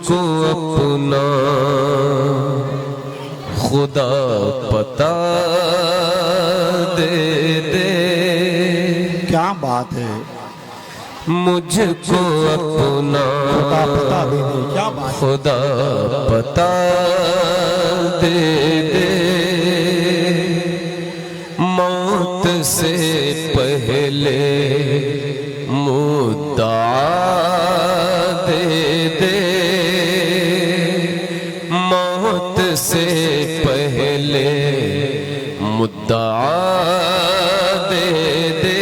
को अपना खुदा पता दे दे। क्या बात है, मुझको अपना खुदा पता दे दे। क्या बात, खुदा पता दे दे। मौत से पहले मुद्दा दे दे। मौत से पहले मुद्दा दे दे।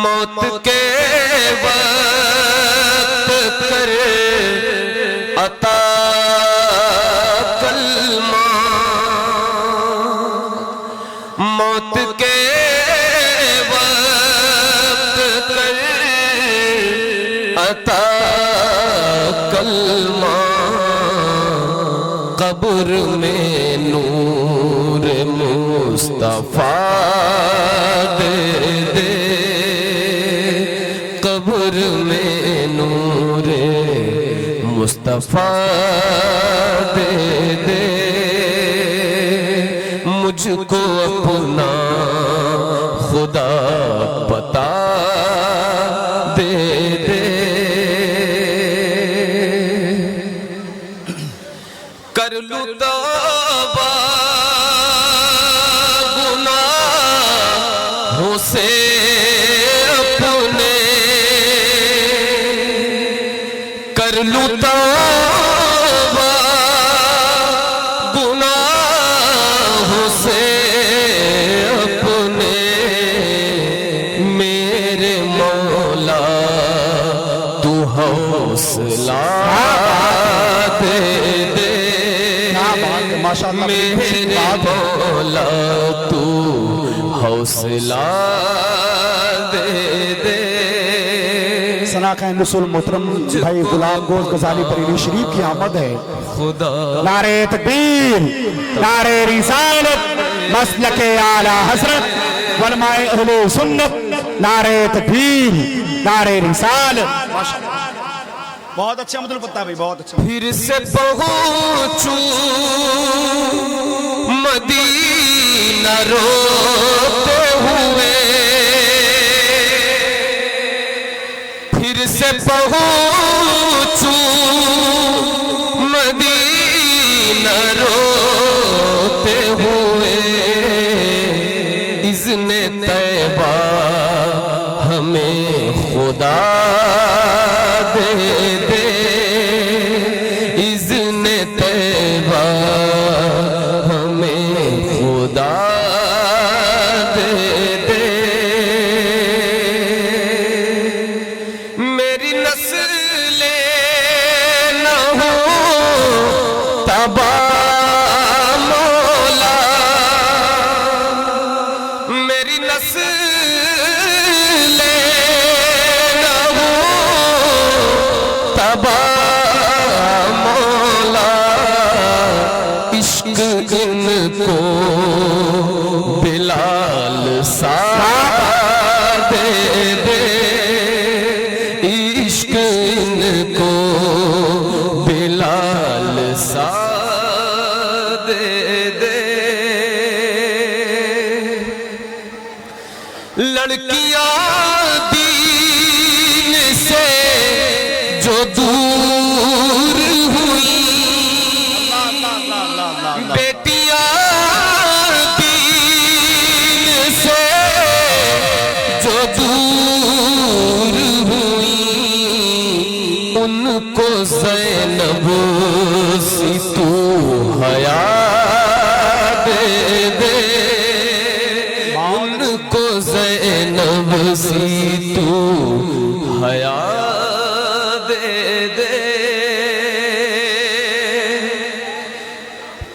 मौत के वक्त कर अता कलमा। मौत के वक्त कर अता कलमा। कब्र में नूर मुस्तफा दे दे। कब्र में नूर मुस्तफा दे दे। मुझको अपना खुदा पता दे दे। कर लूं तौबा गुनाहों से अपने। कर लूं तौबा गुनाहों से अपने। मेरे मौला तू हौसला दे दे। माशाअल्लाह, मेरे मौला तू हौसला दे दे। सनाखा रसूल मोहतरम भाई गुलाम गोश गजाली बरेली शरीफ की आमद है। खुदा नारे तकबीर, नारे रिसालत, मसलके आला हजरत वलमाए अहले सुन्नत। नारे तकबीर, नारे रिसालत। बहुत अच्छा अब्दुल पत्ता भाई, बहुत अच्छा। फिर से पहुंचूं मदीना रोते हुए। फिर से पहुंचूं मदीना रोते हुए। इज़्ने तैबा हमें खुदा दे दे। इज़्ने तैबा हमें खुदा दे दे। मेरी नस्लें न हो तबाह मौला। मेरी नस्लें न हो तबाह मौला। इश्क इनको बिलाल सा दे दे। इश्क इनको बिलाल सा दे दे। लड़कियां दीन से जो दूर हुई। बेटियां दीन से जो दूर हुई। उनको ज़ैनब सी तू हया दे दे। उनको ज़ैनब सी तू हया दे दे।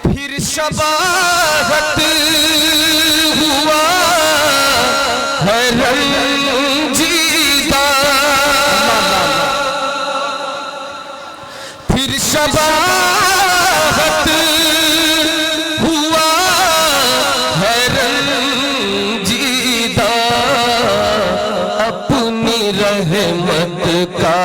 फिर शबाहत हुआ है रंजीदा। फिर शबाहत हुआ है रंजीदा। अपनी रहमत का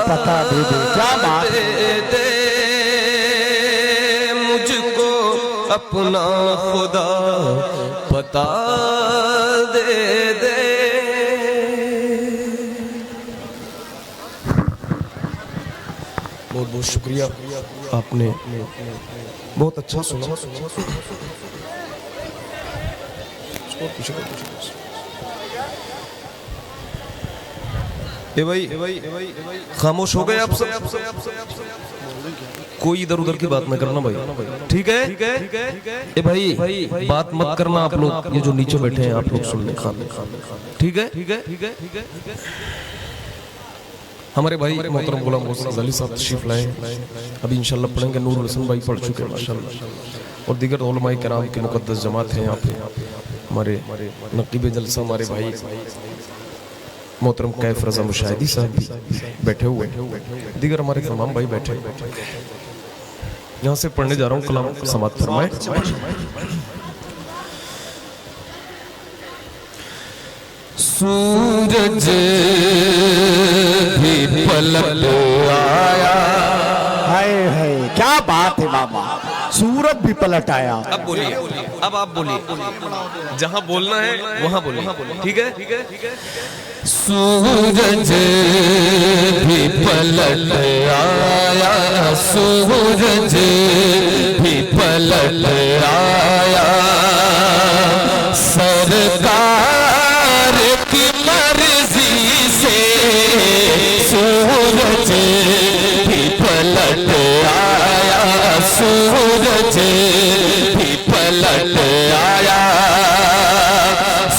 पता दे दे। क्या बात है। दे मुझको अपना खुदा पता दे दे। बहुत बहुत शुक्रिया, आपने बहुत अच्छा सुना। ए भाई खामोश हो गए आप सब? कोई इधर उधर की बात न करना भाई, ठीक है? ए भाई बात मत करना आप लोग, ये जो नीचे बैठे हैं आप लोग सुनने खाने, ठीक है? हमारे भाई मोहतरम गुलाम मोहसिन अली साहब तशरीफ लाए, अभी इंशाल्लाह पढ़ेंगे। नूर हुसैन भाई पढ़ चुके हैं माशाल्लाह, और दीगर उलमाए किराम की मुकद्दस जमात हैं यहाँ पे। हमारे नकीब जलसा हमारे भाई मोहतरम कैफ रजा मुशाहिदी साहब भी बैठे हुए हैं, दीगर हमारे तमाम भाई बैठे। यहाँ से पढ़ने जा रहा हूँ कलाम, समाअत फरमाएं। सूरज भी पलट आया। हाय हाय, क्या बात है बाबा, सूरज भी पलट आया। अब बोलिए, अब आप बोलिए, जहां बोलना है वहां बोलिए, ठीक है? सूरज भी पलट आया, सूरज भी पलट आया, सरकार की मर्जी से सूरज भी पलट आया, सूरज भी पलट आया,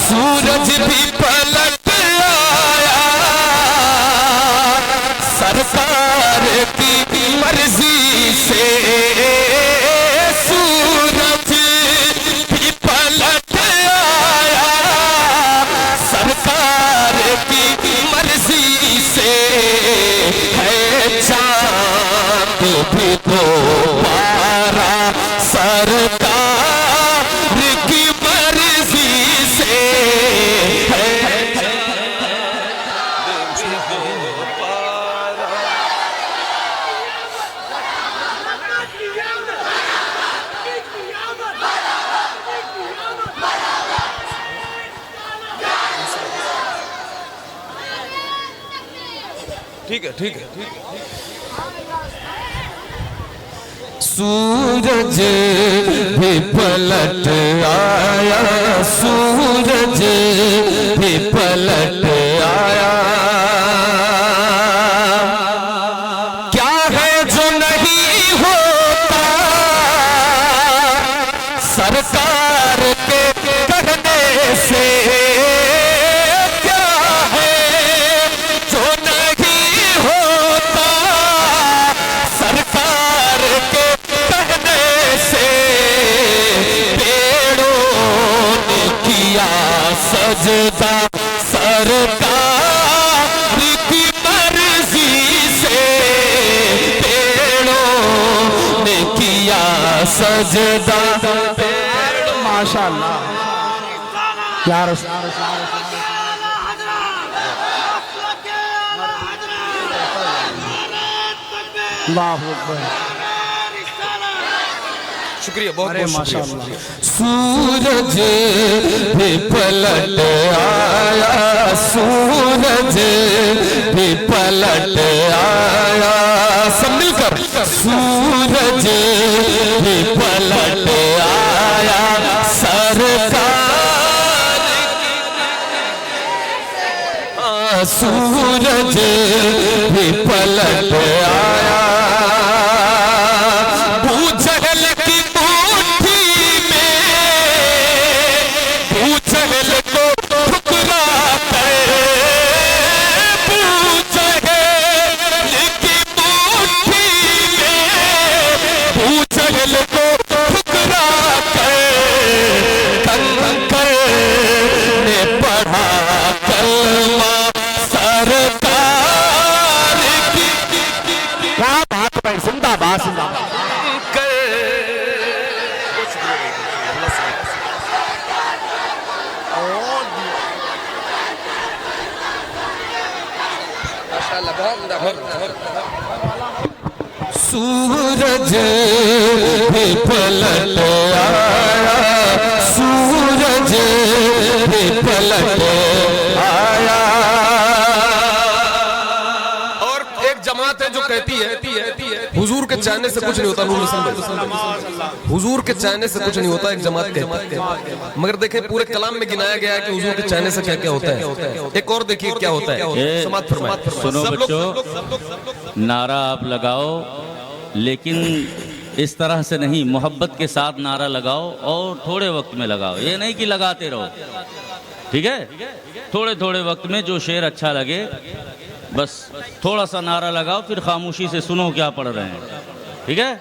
सूरज भी पलट आया, सरकार की मर्जी से सूरज भी पलट आया, सरकार की मर्जी से है चाँद भी तो पारा, सरकार की मर्जी से है। ठीक है, ठीक है। सूरज भी पलट आया, सूरज भी पलट आया, क्या है जो नहीं होता सरकार के कहने से, क्या है जो नहीं होता सरकार के कहने से, पेड़ों ने किया सजदा सरकार की मर्जी से, पेड़ों ने किया सजदा। माशाअल्लाह, क्या शुक्रिया, बहुत बहुत माशाअल्लाह। सूरज भी पलट आया, सूरज भी पलट आया, सब मिलकर सूरज भी पलट आया, सरकार सूरज भी पलट आया, भूजल की मुट्ठी में भूजल को ठुकरा कर, भूजल की मुट्ठी में भूजल को ठुकरा कर, कंकर ने पढ़ा कलमा सरकार की सूरज भी पलट आया, सूरज भी पलट आया। और एक जमात है जो कहती है हुजूर के चाहने से कुछ नहीं होता। नूर हुसैन भाई, हुजूर के चाहने से कुछ नहीं होता, एक जमात कहती है। मगर देखें पूरे कलाम में गिनाया गया है कि हुजूर के चाहने से क्या क्या होता है। एक और देखिए क्या होता है, समाअत फरमाएं। सुनो बच्चों, नारा आप लगाओ, लेकिन इस तरह से नहीं, मोहब्बत के साथ नारा लगाओ और थोड़े वक्त में लगाओ। ये नहीं कि लगाते रहो, ठीक है? थोड़े थोड़े वक्त में जो शेर अच्छा लगे बस थोड़ा सा नारा लगाओ, फिर खामोशी से सुनो क्या पढ़ रहे हैं, ठीक है?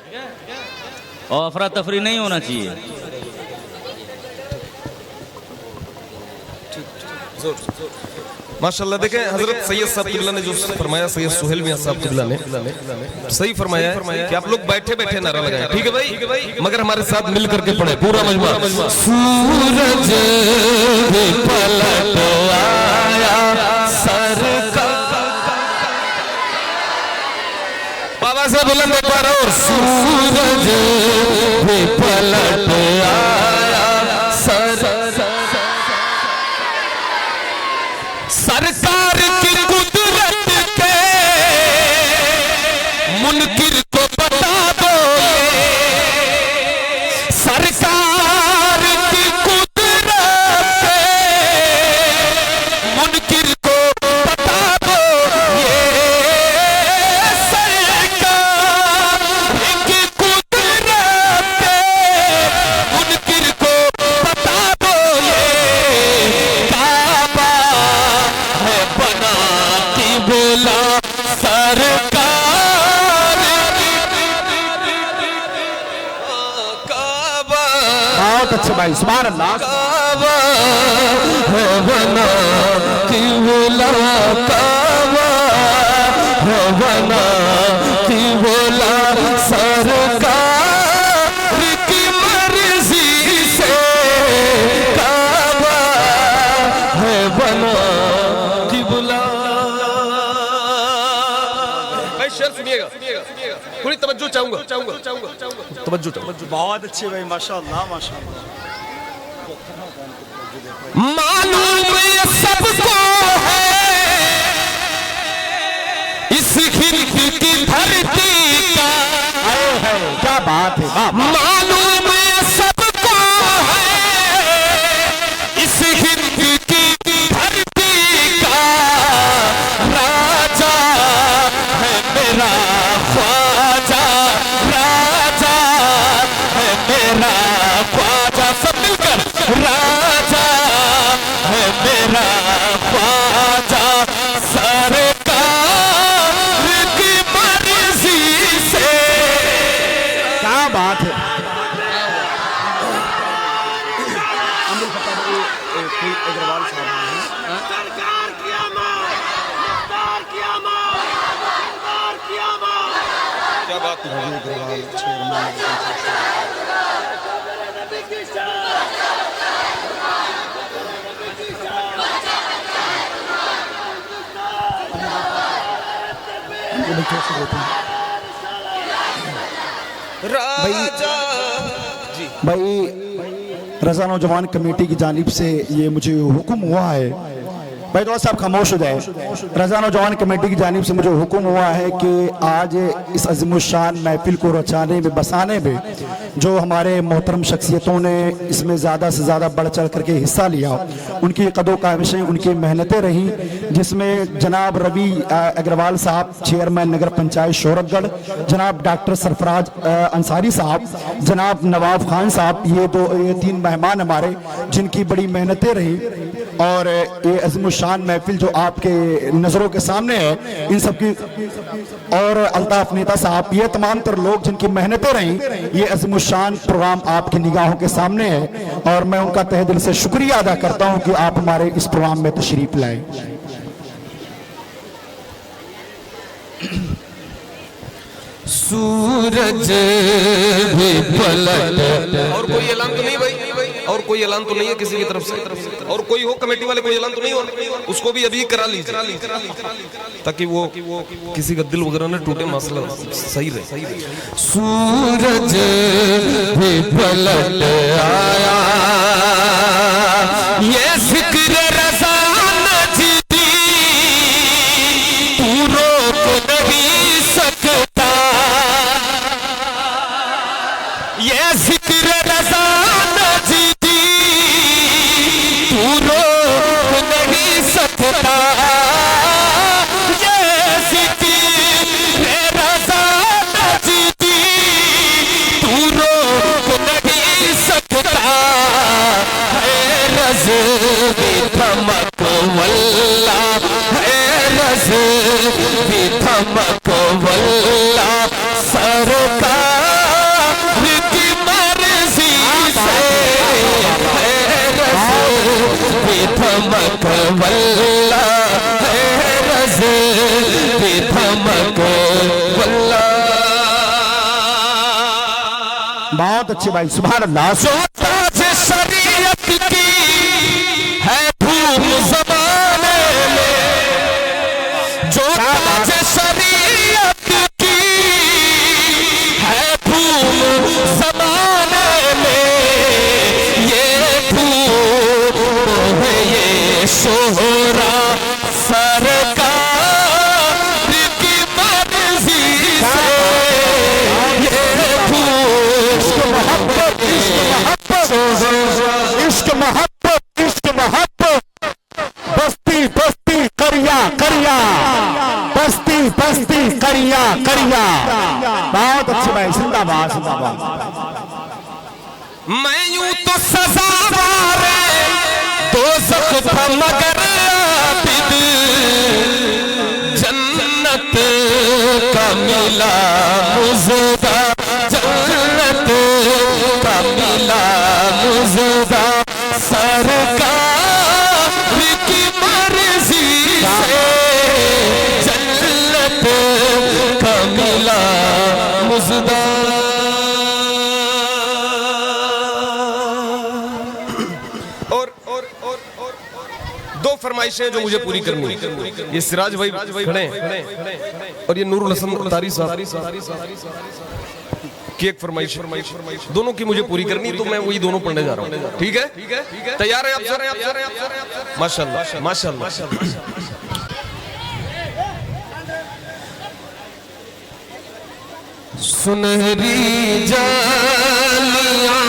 और अफरा तफरी नहीं होना चाहिए। माशाल्लाह देखें हजरत सैयद साहब किबला ने जो फरमाया, सैयद सुहेल मियां साहब किबला ने सही फरमाया है कि आप लोग बैठे बैठे नारा लगाएं, ठीक है भाई? मगर हमारे साथ मिल करके पढ़े पूरा मजमा। सूरज भी पलट आया, सरकार बाबा से बुलंद एक बार और, सूरज भी पलट आया, सरकार की कुदरत के मुनकिर को बता दो, सरकार की कुदरत के मुनकिर को बता दो, ये सरकार की कुदरत के मुनकिर को बता दो, ये काबा है बना की बोला सरकार, काबा बहुत अच्छे भाई, सुभान अल्लाह। काबा है बना की बोला, काबा है बना की बोला सरकार की मर्जी से, काबा है बना की बोला। भाई शेर सुनिएगा, थोड़ी तवज्जो चाहूंगा, तवज्जो। बहुत अच्छे भाई, माशाअल्लाह माशाअल्लाह। मालूम ये सबको है इस हिंद की धरती का, क्या बात है, मालूम ये सबको है इस हिंद की धरती का, राजा है मेरा ख्वाजा, राजा है मेरा ख्वाजा, सब मिलकर राजा है मेरा ख्वाजा, सरकार की मर्जी से। क्या बात है। अग्रवाल साहब क्या बात है, अग्रवाल चेयरमैन राजा जी। भाई रजा नौजवान कमेटी की जानिब से ये मुझे हुक्म हुआ है, भाई थोड़ा साहब खामोश हो जाए। रजा नौजवान कमेटी की जानिब से मुझे हुक्म हुआ है कि आज इस अज़ीमुश्शान महफिल को रचाने में, बसाने में जो हमारे मोहतरम शख्सियतों ने इसमें ज़्यादा से ज़्यादा बढ़ चढ़ करके हिस्सा लिया, उनकी कदो काविशें, उनकी मेहनतें रहीं, जिसमें जनाब रवि अग्रवाल साहब चेयरमैन नगर पंचायत शोरतगढ़, जनाब डॉक्टर सरफराज अंसारी साहब, जनाब नवाब खान साहब, ये तीन मेहमान हमारे जिनकी बड़ी मेहनतें रही। और ये अज़ीमुश्शान महफिल जो आपके नज़रों के सामने है, इन सब की, और अल्ताफ नेता साहब, ये तमाम तर लोग जिनकी मेहनतें रहीं, ये अज़ीमुश्शान प्रोग्राम आपकी निगाहों के सामने है और मैं उनका तहे दिल से शुक्रिया अदा करता हूँ कि आप हमारे इस प्रोग्राम में तशरीफ लाए। सूरज भी पलट, और कोई ऐलान तो नहीं भाई? और कोई ऐलान तो नहीं है किसी की तरफ से, और कोई हो कमेटी वाले कोई ऐलान तो नहीं हो, उसको भी अभी करा लीजिए ताकि वो किसी का दिल वगैरह न टूटे, मसला सही रहे। सूरज भी पलट आया, ये जिक्र रज़ा नजदी तू रोक नहीं सकता, ये जिक्र रज़ा नजदी तू रोक नहीं सकता, ये जिक्र रज़ा नजदी तू रोक नहीं सकता, है रज़ भी थमक वल्ला, है रज़ भी थमक वल्ला, सरकार की मर्जी से, है रज़ भी थमक वल्ला, है रज़ भी थमक वल्ला। बहुत अच्छे भाई, सुभान अल्लाह। जो ताज शरीयत की है धूम ज़माने में, जो ताज शरीयत की है धूम ज़माने में, ये धूम है ये शोहरा सरकार की मर्जी से, ये इश्क मोहब्बत, इश्क मोहब्बत, इश्क मोहब्बत, बस्ती बस्ती करिया करिया, बस्ती बस्ती करिया करिया। बहुत अच्छे भाई, जिंदाबाद जिंदाबाद। मैं यूं तो सज़ावार दोज़ख था मगर आबिद, जन्नत का मिला मुझदा, जन्नत का मिला मुझदा, सरकार की मर्जी से, जन्नत का मिला मुझदा। दो फरमाइशें जो मुझे पूरी करनी है। ये सिराज भाई खड़े हैं और ये नूरुल हसन तारी साहब की एक फरमाइश, दोनों की मुझे पूरी करनी, तो मैं वही दोनों पढ़ने जा रहा हूँ। ठीक है, तैयार है आप सर? माशाल्लाह माशाल्लाह। सुनहरी जालियां,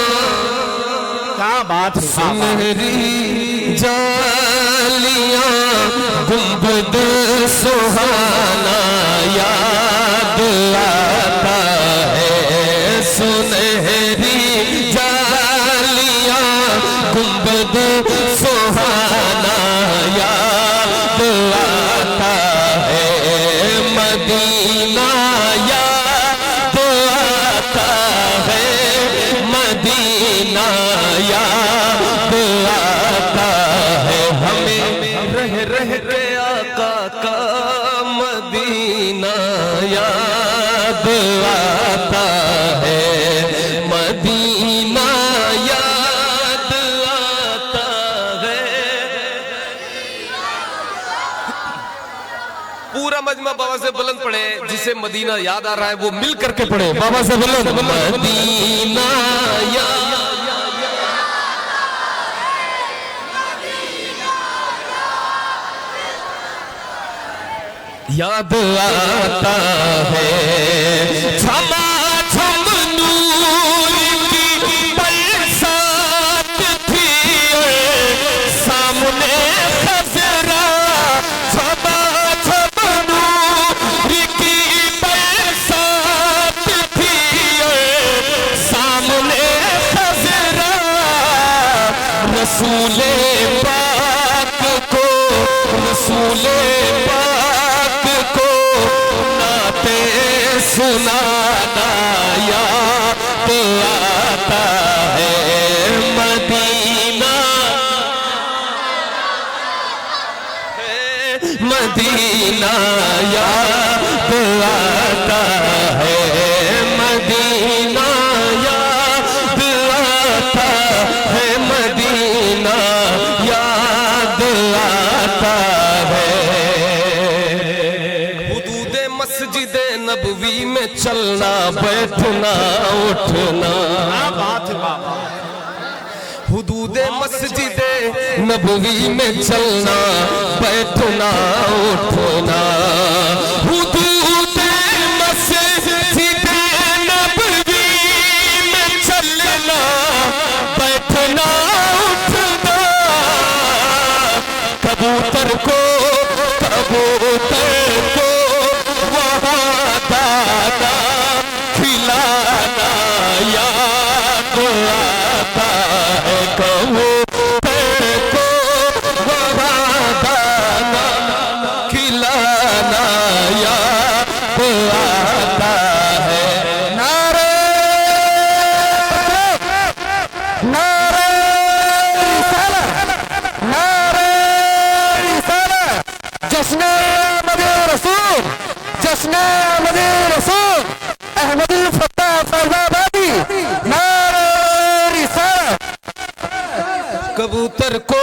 क्या बात है, सुनहरी जालियां, गुंबद सुहाना याद आता है, सुनहरी जालियां, गुंबद सुहाना याद आता है, मदीना याद आता है, मदीना याद आता है, हमें रह रह के आका का मदीना याद आता है, मदीना याद आता है। पूरा मजमा बाबा से बुलंद पढ़े, जिसे मदीना याद आ रहा है वो मिल करके पढ़े बाबा से बुलंद, मदीना याद आता है, छमा छम नूर की बरसात थी, सामने खजरा, छमा छम नूर की बरसात थी, सामने खजरा, रसूले पाक को, रसूले पाक को नाते सुनाना याद आता है, मदीना मदीना याद आता है, मदीना याद आता है, नबवी में चलना बैठना उठना, हुदूदे मस्जिदे नबवी में चलना बैठना उठना, हुदूदे मस्जिदे नबवी में चलना बैठना उठना, कबूतर को वहाँ दाना खिलाना याद आता है, कबूतर को वहाँ दाना खिलाना याद आता है। नारे नारे नारे जश्न आमद रसूल, जश्न आमद रसूल, अहमद फत्ताह फैजाबादी, नारे रिसालत। कबूतर को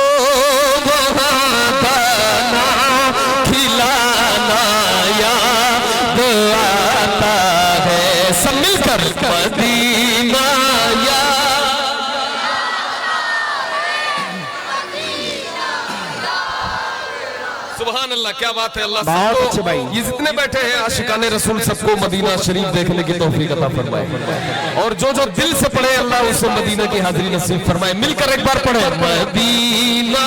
वहाँ दाना खिलाना याद आता है, सब मिलकर मदीना सुभान अल्लाह, क्या बात है। अल्लाह बहुत अच्छे सबको, भाई। ये जितने बैठे हैं आशिकाने रसूल सबको मदीना शरीफ देखने की तौफीक अता फरमाए, और जो जो दिल से पढ़े अल्लाह उसे मदीना की हाजिरी नसीब फरमाए। मिलकर एक बार पढ़े मदीना।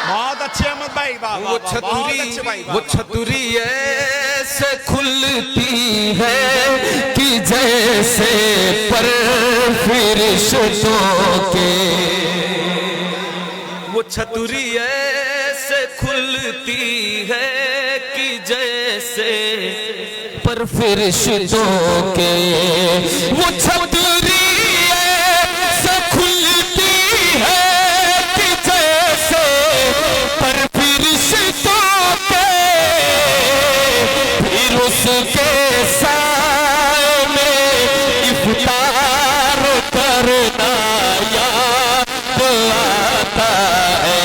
बहुत अच्छे अहमद भाई, वाह वाह, वाह, बहुत अच्छे भाई, वो छतरी ऐसे खुलती है कि जैसे पर फरिश्तों के, वो छतरी ऐसे खुलती है कि जैसे पर फरिश्तों के, वो छतरी ऐसे खुलती है कि जैसे पर फरिश्तों के, फिर उसके साए में इफ्तार करना याद आता है,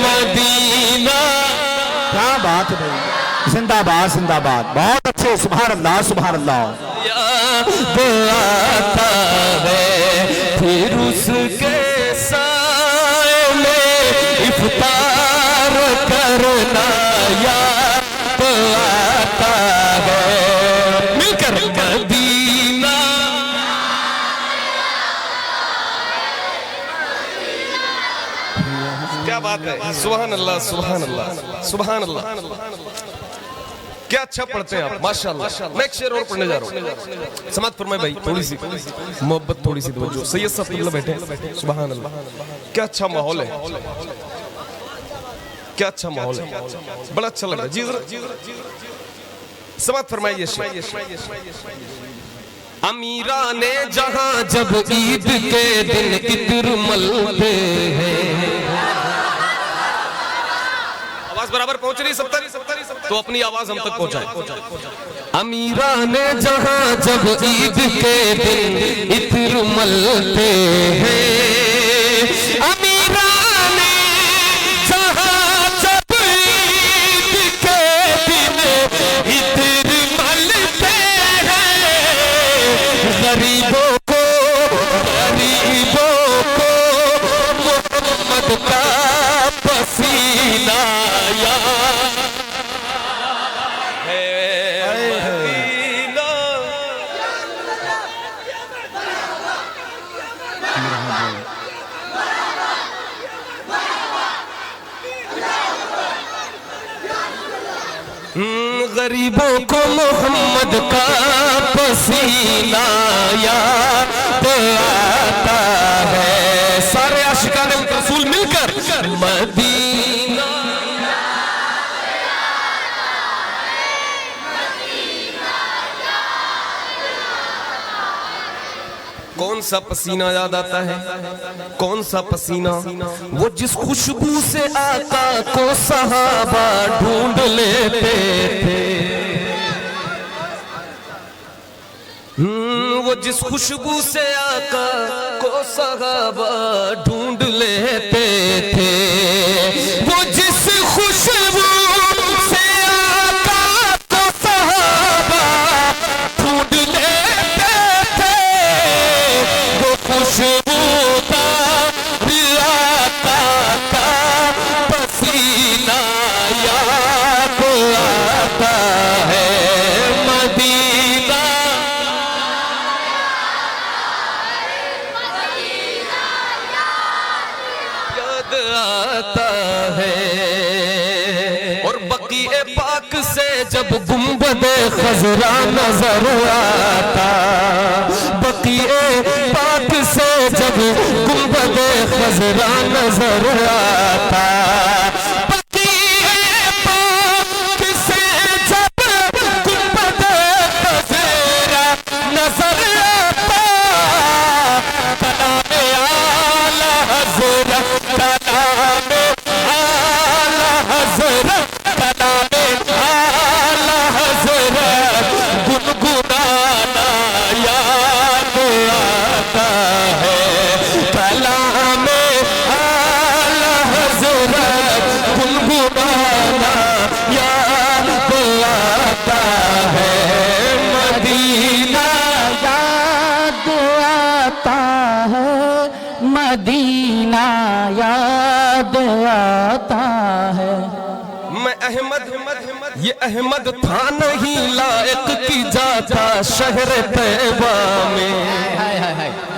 मदीना। क्या बात है भाई, जिंदाबाद जिंदाबाद, बहुत अच्छे, सुभान अल्लाह सुभान अल्लाह। याद आता है, फिर उसके साए में इफ्तार करना याद आता है, मिलकर मदीना। क्या बात है, सुभान अल्लाह सुभान अल्लाह सुभान अल्लाह। क्या अच्छा पढ़ते हैं आप, माशाअल्लाह। मैं एक शेर और पढ़ने जा रहा हूँ, समात फरमाए भाई, थोड़ी सी मोहब्बत, थोड़ी सी तवज्जो। सैयद साहब बैठे हैं, सुभान अल्लाह, क्या अच्छा माहौल है, क्या अच्छा माहौल है, बड़ा अच्छा लग रहा है। जी जरा समात फरमाइए शेर। अमीरा ने जहां जब ईद के दिन इत्र मलते हैं, आवाज बराबर पहुंच रही, 70 तो अपनी आवाज हम तक पहुंचाए। अमीरा ने जहां जब ईद के दिन इत्र मलते हैं, अमीरा ने जहां जब ईद के दिन इत्र मलते हैं, गरीबों को मोहम्मद का पसीना याद है, मदीना। गरीबों को मोहम्मद का पसीना याद आता है, सारे आशिकाने रसूल मिलकर मदीना। कौन सा पसीना याद आता है, कौन सा पसीना, वो जिस खुशबू से आका को सहाबा ढूंढ लेते थे, वो जिस खुशबू से आका को सहाबा ढूंढ लेते थे, वो जिस खुशबू से आका को सहाबा ढूंढ लेते थे, वो खुशबू पसीना याद आता है मदीना, याद आता है। और बकीए पाक से जब गुंबदे खजरा नजर आता, बकीए पाक से जब गुंबदे खजरा नजर आता, बकीए पाक से जब गुंबदे खजरा नजर आता, कलामे आला हज़रत, कलामे आला हज़रत, कलामे आला हज़रत गुनगुनाना याद आता है, कलामे आला हज़रत गुनगुनाना याद आता है मदीना, याद आता है मदीना, याद आता है। मैं अहमद, ये अहमद था नहीं लायक की जाता शहर तैयबा में,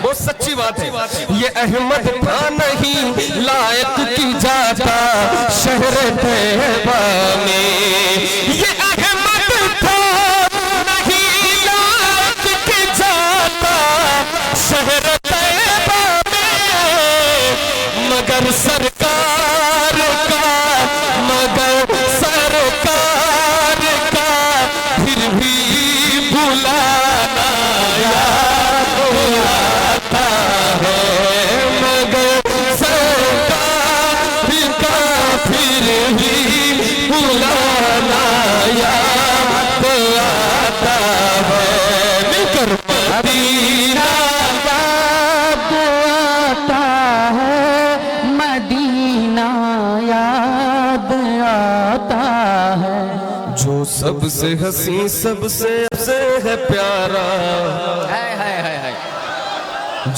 वो सच्ची बात है। ये अहमद था नहीं लायक की जाता शहर तैयबा में, ये अहमद था नहीं लायक की जाता शहर तैयबा में, मगर सरकार का, मगर सरकार का फिर भी बुलाना याद आता है, मगर सरकार का फिर भी बुलाना याद आता है। मिलकर मदीना याद आता है मदीना, याद आता है। जो सबसे हसी सबसे है प्यारा,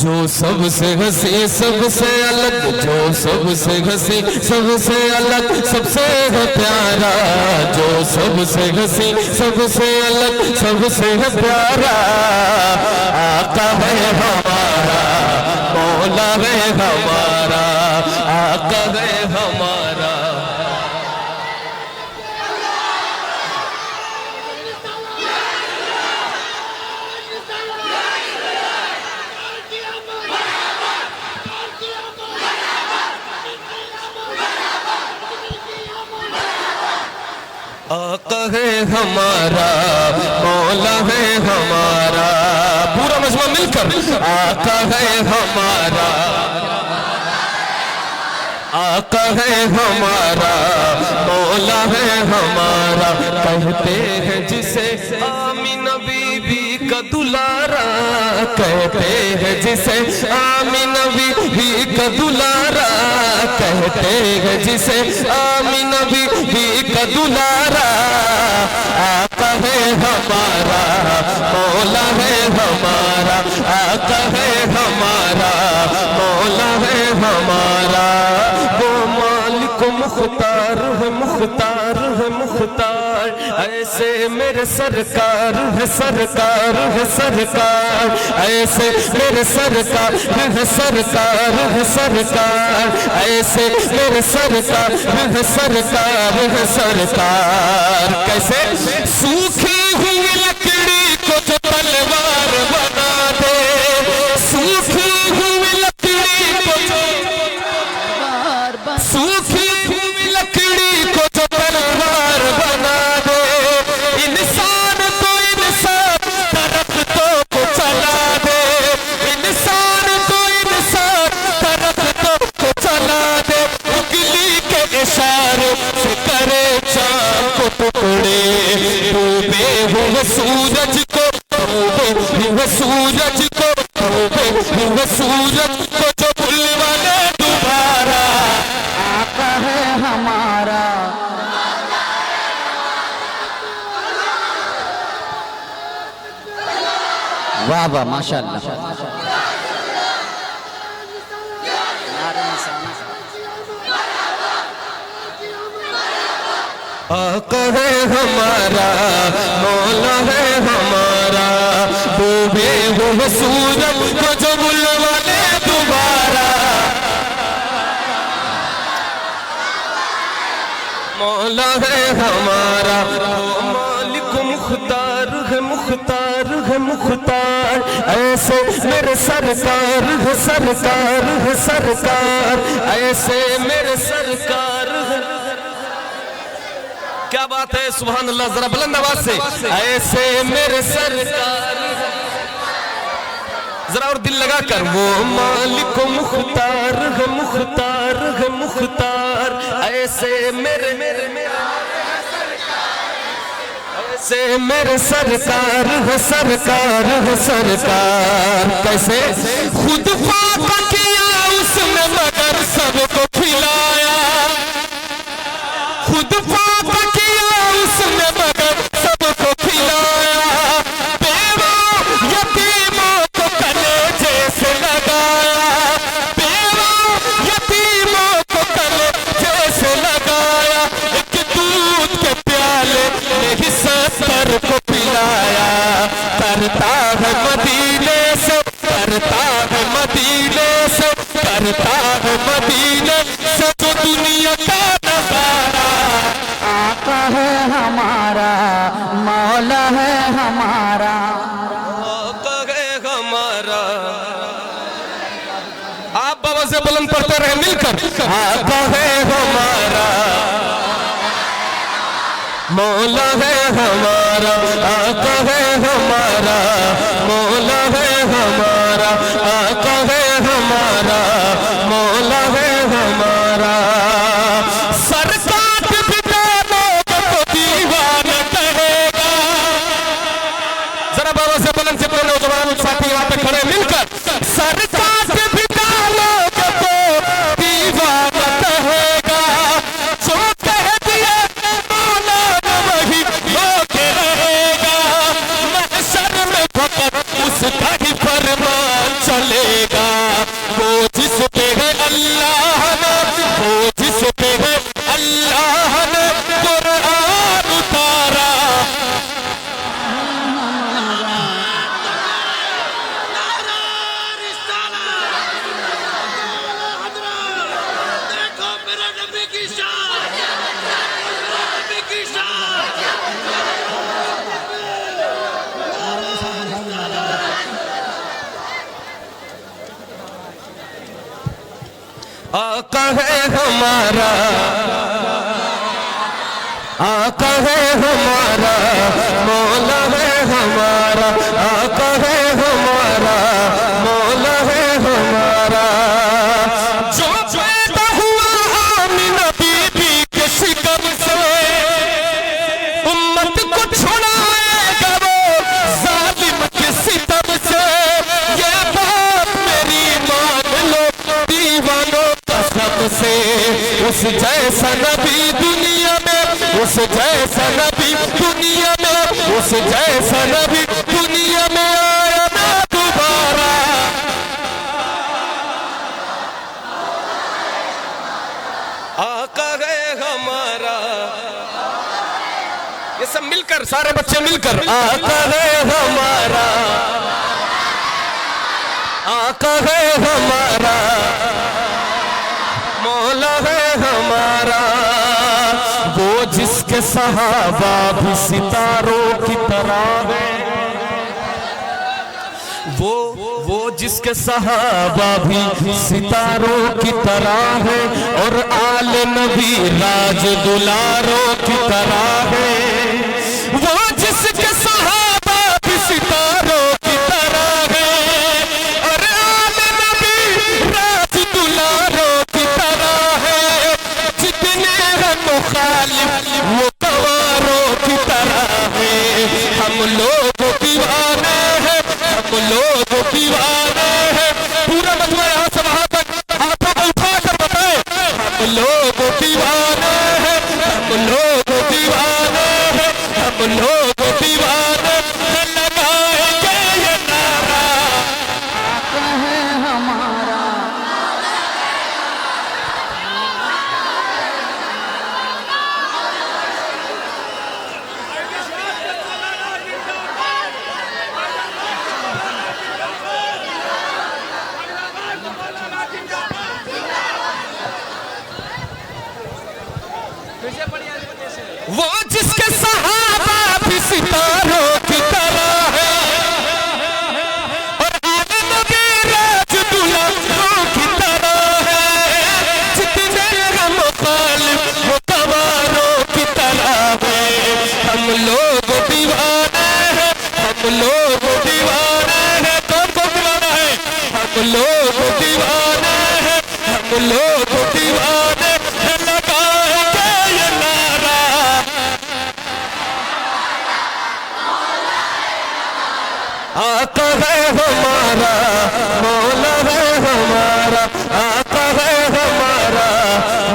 जो सबसे हसी सबसे अलग, जो सबसे हसी सबसे अलग सबसे है प्यारा, जो सबसे हसी सबसे अलग सबसे है प्यारा, आका है हमारा, मौला है हमारा, आका है हमारा। आका है हमारा, मौला है हमारा, पूरा मजमा मिलकर आका है हमारा, आका है हमारा, मौला है हमारा। कहते हैं जिसे आमीना बीबी का दुलारा, कहते हैं जिसे आमीना बीबी का दुलारा, कहते हैं जिसे आमीना बीबी का दुलारा, आका है हमारा, मौला है हमारा, आका है हमारा, मौला है हमारा। वो मालिक मुख्तार है, मुख्तार है, मुख्तार, ऐसे मेरे सरकार है, सरकार है, सरकार, ऐसे मेरे सरकार है, सरकार है, सरकार, ऐसे मेरे सरकार है, सरकार है, सरकार। कैसे? सूखी हुई लकड़ी को जो तलवार बना दे, सूखी हुई लकड़ी को जो, सूखी हुई लकड़ी को जो तलवार बना दे, इंसान को इंसान दरख्तों को चला दे, इंसान को इंसान दरख्तों को चला दे, उंगली के इशारे से करे चाँद को टुकड़े, डूबे हुए सूरज को, डूबे हुए सूरज वो सूरज को जो बुलवाने दोबारा आका है हमारा। वाह वाह माशाअल्लाह। आका है हमारा, मौला है हमारा, डूबे हुए सूरज को जो बुलवाने दोबारा मौला है हमारा, वो मालिक मुख्तार है, मुख्तार है, मुख्तार, ऐसे मेरे सरकार है, सरकार है, सरकार, ऐसे मेरे सरकार है। क्या बात है, सुभान अल्लाह, जरा बुलंद आवाज से, ऐसे मेरे सरकार, जरा और दिल लगा कर, वो मालिक मुख्तार है, मुख्तार है, मुख्तार, ऐसे मेरे ऐसे मेरे सरकार है, सरकार है, सरकार। कैसे खुद फाका किया उसने मगर सबको खिलाया, खुद फाका किया उसने मगर सबको खिलाया, बेवा यतीमों को कलेजे से लगाया, बेवा यतीमों को कलेजे से लगाया, एक दूध के प्याले में ही 70 को पिलाया, करता है मदीने से, करता है मदीने से, करता है मदीने से जो दुनिया का नजारा। आका है हमारा, मौला है हमारा। आका है हमारा, आप बाबा से बुलंद पढ़ते रहे मिलकर, आका है हमारा, मौला है हमारा, आका है हमारा, मौला है हमारा, आका है हमारा, मौला है हमारा। सरकार भी लोगों को दीवाना कहेगा, जरा बाबा से बुलंद से बोलो, जवान साथी वहां पे खड़े मिलकर, सरकार भी लोगों को दीवाना कहेगा, जो कह दिया मौला वही होके रहेगा, महशर में फकत उसका ही फरमान चलेगा, वो जिस पे है अल्लाह ने, वो जिस पे है अल्लाह ने कुरान उतारा। देखो मेरे नबी की शान, मेरे नबी की शान। आका है हमारा, आका है हमारा, मौला है हमारा, आका है हमारा, मौला है हमारा। जो पैदा हुआ आमिना बीबी के शिकम से, उम्मत को छुड़ाएगा वो जालिम के सितम से, ये बात मेरी मान लो दीवानों कसम से। उस जैसा नबी दुनिया में, उस जैसा नबी दुनिया में, उस जैसा नबी दुनिया में आया ना दोबारा। आका है हमारा, ये सब मिलकर, सारे बच्चे मिलकर, आका है हमारा, आका है हमारा, मौला है हमारा, वो जिसके सहाबा भी सितारों की तरह है, वो जिसके सहाबा भी सितारों की तरह है, और आले नबी राज दुलारों की तरह है, वो जिसके सहाबा भी सितारों की तरह है, और आले नबी राज दुलारों की तरह है, जितने हैं मुखालिफ वो गवारों की तरह है। हम लोग दीवाने हैं, हम लोग दीवाने हैं, पूरा मजमा यहाँ से वहां तक हाथों को उठाकर बताए, हम लोग दीवाने हैं, हम लोग दीवाने हैं, हम लोग दीवाने हैं, लगाएंगे ये नारा है हमारा। वो जिसके सहाबा भी सितारों की तरह है और आदम भी राज दुल्हनों की तरह है, जितने हम मुखालिफ वो गवारों की तरह है। हम लोग दीवाने हैं, हम लोग दीवाने हैं, कौन कौन दीवाना है? हम लोग दीवाने हैं, हम लोग दीवाने हैं, लगाएंगे ये नारा आका है हमारा, मौला है हमारा, आका है हमारा,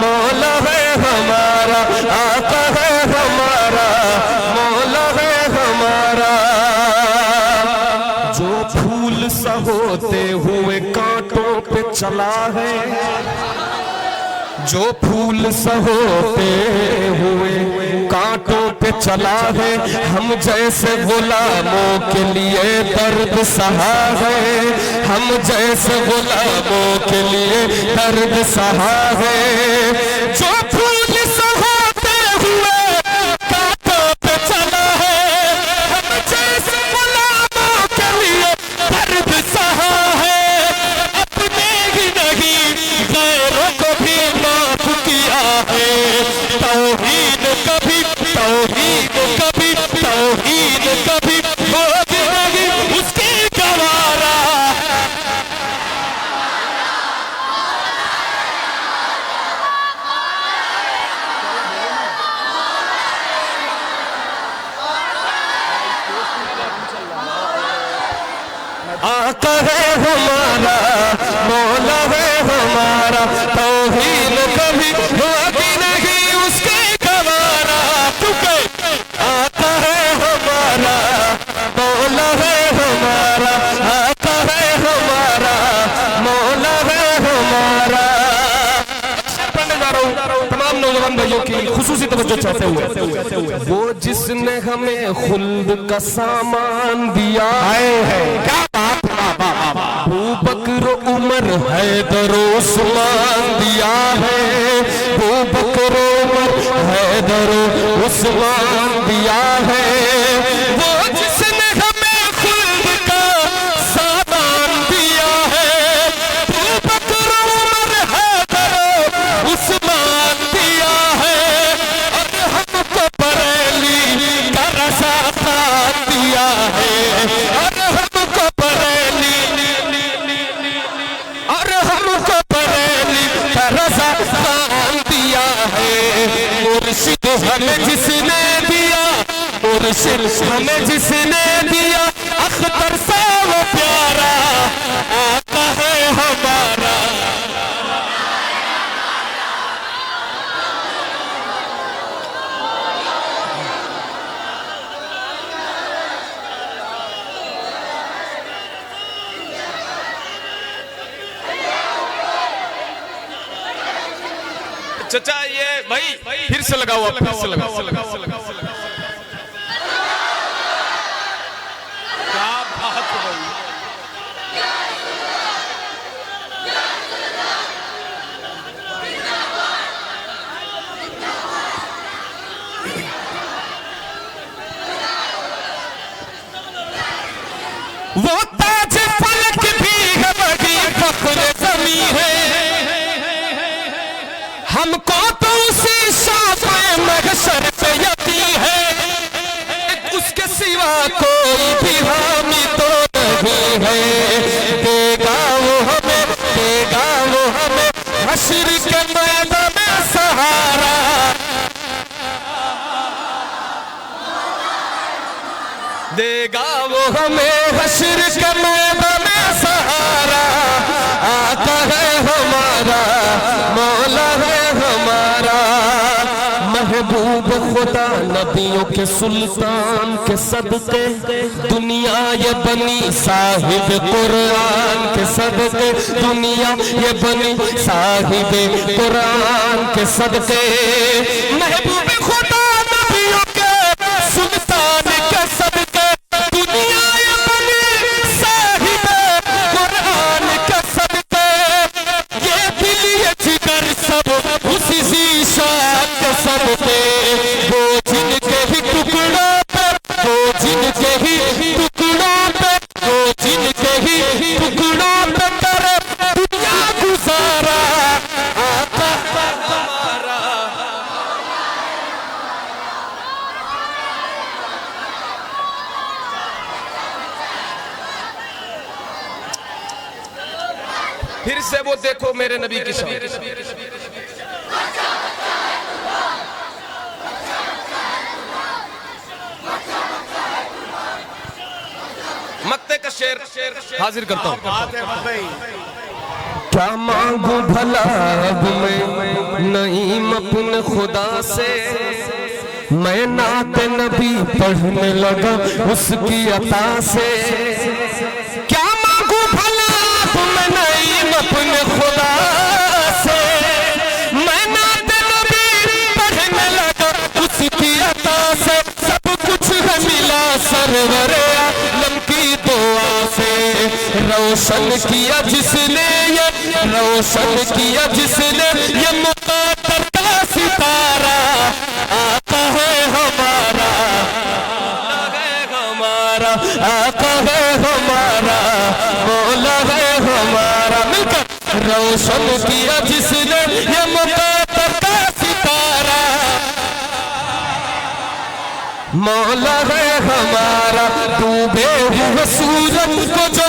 मौला है हमारा, आका है हमारा, मौला है हमारा। जो फूल सा होते हुए कांटों पे चला है, जो फूल सा होते हुए कांटों पे चला है, हम जैसे गुलामों के लिए दर्द सहा है, हम जैसे गुलामों के लिए दर्द सहा है। जो फूल सा होते हुए कांटों पे चला है, हम जैसे गुलामों के लिए दर्द सहा है। अपने ही नहीं गैरों को भी माफ किया है, तौहीद कभी, तौहीद कभी, तौहीद कभी होगी नहीं उसकी गवारा। आका है हमारा, मौला है हमारा, तौहीद कभी होगी नहीं उसके गवारा। चुके आका है हमारा, मौला है हमारा, आका है हमारा, मौला है हमारा। पढ़ने जा रहा हूँ तमाम नौजवान भाइयों की खुसूसी तवज्जो चाहते हुए, वो जिसने हमें खुल्द का सामान दिया है, क्या बात, अबू बकर उमर हैदर उस्मान दिया है, अबू बकर उमर हैदर उस्मान दिया है। वो जिसने हमें खुल्द का सामान दिया है, अबू बकर उमर हैदर उस्मान दिया है, और हमको बरेली का रज़ा खान दिया है, और हमको बरेली, और हमको बरेली का रज़ा खान दिया है। मुर्शिद हमें जिसने दिया, मुर्शिद हमें जिसने दिया, अख्तर सा वो प्यारा आका है हमारा। चचा ये भाई फिर से लगाओ, आप फिर से लगाओ। क्या बात है भाई। वो ताज फलक भी है, बड़ी फख्र ज़मी है, हमको तो उसी शाफ़े महशर पे यकीन है, उसके सिवा कोई भी हामी तो नहीं है। देगा वो हमें, देगा वो हमें हश्र के मैदान में सहारा। देगा वो हमें हश्र के मैदान में सहारा। महबूब खुदा नबियों के सुल्तान के सदके दुनिया ये बनी साहिब कुरान के सदके दुनिया ये बनी साहिब कुरान के सदके महबूब खुदा नबियों के सुल्तान के सदके दुनिया ये बनी साहिब कुरान के सदके ये दिल ये जिगर सब उसी ज़ीशान के सदके वो जिनके ही टुकड़ों पे वो जिनके ही टुकड़ों पे वो जिनके ही टुकड़ों पे कर दुनिया गुजारा आका हमारा। फिर से वो देखो मेरे नबी की शान। मक्ते का शेर हाजिर करता हूँ। बात है अहमद भाई। क्या मांगू भला अब मैं नईम अपने खुदा से मैं नात नबी पढ़ने लगा उसकी अता से क्या मांगू भला अब मैं नईम अपने खुदा से मैं नात नबी पढ़ने लगा उसकी अता से सब कुछ है मिला सरवर आलम की दुआ से रोशन किया जिसने ये रोशन किया जिसने ये मुक़द्दर का सितारा आका है हमारा आका है हमारा मौला है हमारा मिलकर रोशन किया जिसने ये मुक़द्दर का सितारा मौला है हमारा डूबे हुए सूरज को जो